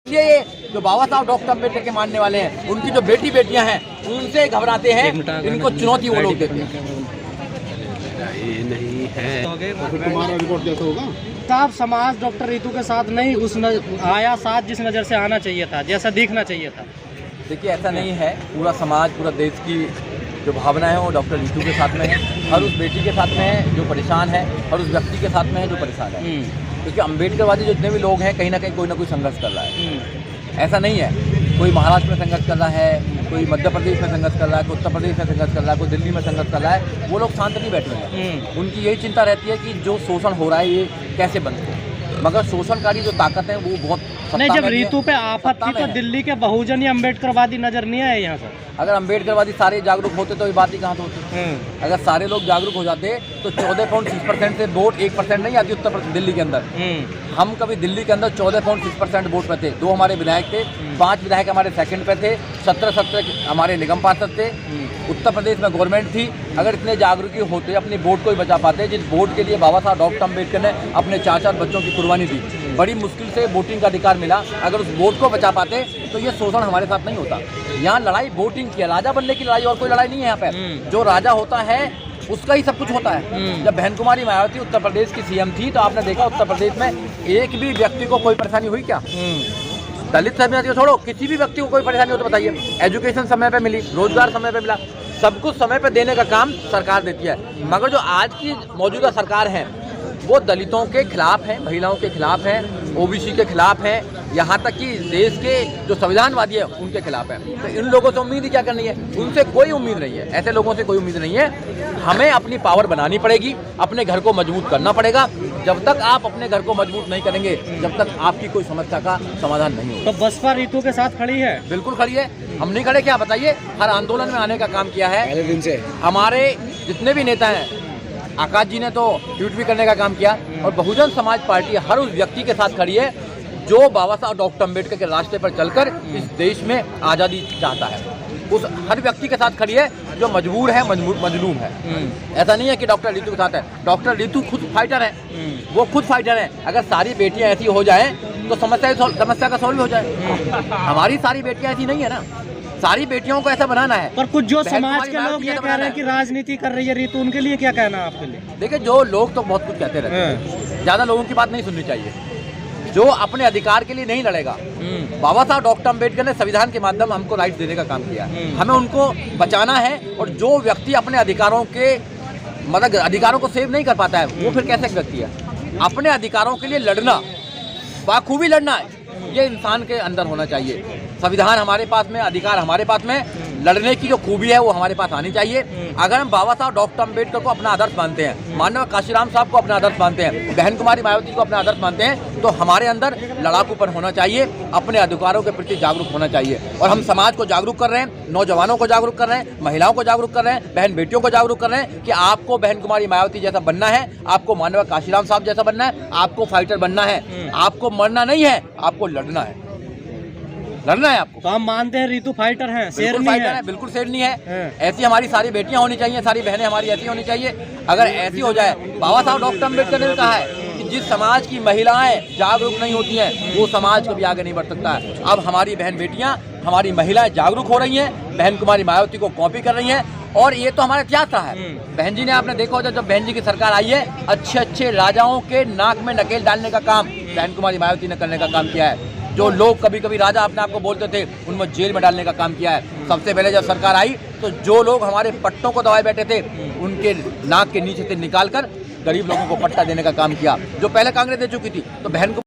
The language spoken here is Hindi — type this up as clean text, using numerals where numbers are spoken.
ये जो बाबा साहब डॉक्टर अम्बेडकर के मानने वाले हैं, उनकी जो बेटी बेटियां हैं उनसे घबराते हैं, इनको चुनौती वो लोग देते हैं। ये नहीं है तो तुम्हारा रिपोर्ट जैसा होगा। साहब समाज डॉक्टर रितु के साथ नहीं आया साथ जिस नज़र से आना चाहिए था, जैसा दिखना चाहिए था। देखिए ऐसा नहीं है, पूरा समाज पूरा देश की जो भावना है वो डॉक्टर रितु के साथ में है, हर उस बेटी के साथ में है जो परेशान है, और उस व्यक्ति के साथ में है जो परेशान है। क्योंकि अम्बेडकरवादी जितने भी लोग हैं कहीं ना कहीं कोई ना कोई संघर्ष कर रहा है। ऐसा नहीं है कोई महाराष्ट्र में संघर्ष कर रहा है, कोई मध्य प्रदेश में संघर्ष कर रहा है, कोई उत्तर प्रदेश में संघर्ष कर रहा है, कोई दिल्ली में संघर्ष कर रहा है। वो लोग शांत नहीं बैठे हुए हैं, उनकी यही चिंता रहती है कि जो शोषण हो रहा है ये कैसे बंद हो। मगर शोषणकारी जो ताकत है वो बहुत नहीं, जब रितु पे आफत थी तो दिल्ली के बहुजन या अम्बेडकरवादी नजर नहीं आए यहाँ से। अगर अम्बेडकरवादी सारे जागरूक होते तो ये बात ही कहाँ तो होती। अगर सारे लोग जागरूक हो जाते तो 14.6% से वोट 1% नहीं आती उत्तर प्रदेश दिल्ली के अंदर। हम कभी दिल्ली के अंदर 14.6% वोट पे थे, 2 हमारे विधायक थे, 5 विधायक हमारे सेकंड पे थे, 17 हमारे निगम पार्षद थे। उत्तर प्रदेश में गवर्नमेंट थी। अगर इतने जागरूक होते, अपने वोट को ही बचा पाते, जिस वोट के लिए बाबा साहब डॉक्टर अम्बेडकर ने अपने 4 बच्चों की कुर्बानी दी, बड़ी मुश्किल से वोटिंग का अधिकार मिला, अगर उस वोट को बचा पाते तो ये शोषण हमारे साथ नहीं होता। यहाँ लड़ाई वोटिंग की है, राजा बनने की लड़ाई, और कोई लड़ाई नहीं है यहाँ पे। जो राजा होता है उसका ही सब कुछ होता है। जब बहन कुमारी मायावती उत्तर प्रदेश की सीएम थी तो आपने देखा उत्तर प्रदेश में एक भी व्यक्ति को कोई परेशानी हुई क्या? दलित समुदाय को छोड़ो, किसी भी व्यक्ति को कोई परेशानी हो तो बताइए। एजुकेशन समय पे मिली, रोजगार समय पे मिला, सब कुछ समय पे देने का काम सरकार देती है। मगर जो आज की मौजूदा सरकार है वो दलितों के खिलाफ है, महिलाओं के खिलाफ है, ओबीसी के खिलाफ है, यहाँ तक कि देश के जो संविधानवादी है उनके खिलाफ है। तो इन लोगों से उम्मीद ही क्या करनी है? उनसे कोई उम्मीद नहीं है, ऐसे लोगों से कोई उम्मीद नहीं है। हमें अपनी पावर बनानी पड़ेगी, अपने घर को मजबूत करना पड़ेगा। जब तक आप अपने घर को मजबूत नहीं करेंगे, जब तक आपकी कोई समस्या का समाधान नहीं होगा। तो बसपा रितु के साथ खड़ी है? बिल्कुल खड़ी है। हम नहीं खड़े क्या? बताइए। हर आंदोलन में आने का काम किया है पहले दिन से। हमारे जितने भी नेता हैं, आकाश जी ने तो ट्वीट भी करने का काम किया, और बहुजन समाज पार्टी हर उस व्यक्ति के साथ खड़ी है जो बाबा साहब डॉक्टर अम्बेडकर के रास्ते पर चलकर इस देश में आज़ादी चाहता है। उस हर व्यक्ति के साथ खड़ी है जो मजबूर है, मजलूम है। ऐसा नहीं है कि डॉक्टर रितु के साथ है। डॉक्टर रितु खुद फाइटर है, वो खुद फाइटर है। अगर सारी बेटियां ऐसी हो जाएं तो समस्या का सॉल्व हो जाए। हमारी सारी बेटियां ऐसी नहीं है ना, सारी बेटियों को ऐसा बनाना है। पर कुछ जो समाज के लोग ये कह रहे हैं कि राजनीति कर रही है रितु, उनके लिए क्या कहना है आपके लिए? देखिए, जो लोग तो बहुत कुछ कहते रहते हैं, ज्यादा लोगों की बात नहीं सुननी चाहिए। जो अपने अधिकार के लिए नहीं लड़ेगा, बाबा साहब डॉक्टर अम्बेडकर ने संविधान के माध्यम हमको राइट देने का काम किया, हमें उनको बचाना है। और जो व्यक्ति अपने अधिकारों के मतलब अधिकारों को सेव नहीं कर पाता है वो फिर कैसे व्यक्ति है? अपने अधिकारों के लिए लड़ना, बाखूबी लड़ना है, ये इंसान के अंदर होना चाहिए। संविधान हमारे पास में, अधिकार हमारे पास में, लड़ने की जो खूबी है वो हमारे पास आनी चाहिए। अगर हम बाबा साहब डॉक्टर अम्बेडकर को अपना आदर्श मानते हैं, माननीय काशीराम साहब को अपना आदर्श मानते हैं, बहन कुमारी मायावती को अपना आदर्श मानते हैं, तो हमारे अंदर लड़ाकूपन होना चाहिए, अपने अधिकारों के प्रति जागरूक होना चाहिए। और हम समाज को जागरूक कर रहे हैं, नौजवानों को जागरूक कर रहे हैं, महिलाओं को जागरूक कर रहे हैं, बहन बेटियों को जागरूक कर रहे हैं कि आपको बहन कुमारी मायावती जैसा बनना है, आपको माननीय काशीराम साहब जैसा बनना है, आपको फाइटर बनना है, आपको मरना नहीं है, आपको लड़ना है। लड़ना है आपको। तो हम मानते हैं रितु फाइटर हैं, शेरनी है। बिल्कुल शेरनी है। ऐसी हमारी सारी बेटियां होनी चाहिए, सारी बहनें हमारी ऐसी होनी चाहिए। अगर ऐसी हो जाए, बाबा साहब डॉक्टर अम्बेडकर ने भी कहा है कि जिस समाज की महिलाएं जागरूक नहीं होती हैं वो समाज कभी आगे नहीं बढ़ सकता है। अब हमारी बहन बेटियां, हमारी महिलाएं जागरूक हो रही हैं, बहन कुमारी मायावती को कॉपी कर रही हैं, और ये तो हमारा इतिहास रहा है। बहन जी ने, आपने देखा होगा जब बहन जी की सरकार आई है, अच्छे अच्छे राजाओं के नाक में नकेल डालने का काम बहन कुमारी मायावती ने करने का काम किया है। जो लोग कभी कभी राजा अपने आप को बोलते थे उनमें जेल में डालने का काम किया है। सबसे पहले जब सरकार आई तो जो लोग हमारे पट्टों को दबाए बैठे थे उनके नाक के नीचे से निकालकर गरीब लोगों को पट्टा देने का काम किया, जो पहले कांग्रेस दे चुकी थी। तो बहन को